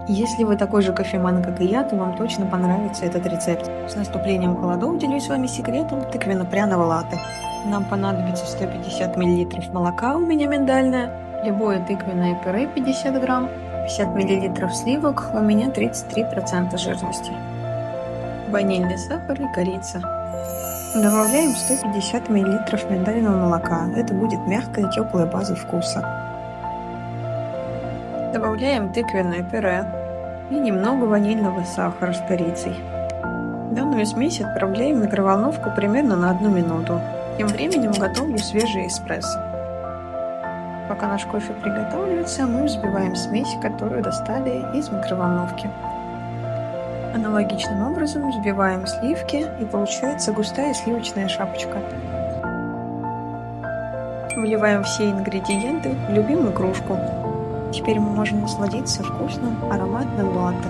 Если вы такой же кофеман, как и я, то вам точно понравится этот рецепт. С наступлением холодов делюсь с вами секретом тыквенно-пряного латте. Нам понадобится 150 мл молока, у меня миндальное, любое тыквенное пюре 50 грамм, 50 мл сливок, у меня 33% жирности, ванильный сахар и корица. Добавляем 150 мл миндального молока, это будет мягкая теплая база вкуса. Добавляем тыквенное пюре и немного ванильного сахара с корицей. Данную смесь отправляем в микроволновку примерно на 1 минуту. Тем временем готовлю свежий эспрессо. Пока наш кофе приготавливается, мы взбиваем смесь, которую достали из микроволновки. Аналогичным образом взбиваем сливки, и получается густая сливочная шапочка. Вливаем все ингредиенты в любимую кружку. Теперь мы можем насладиться вкусным ароматным латте.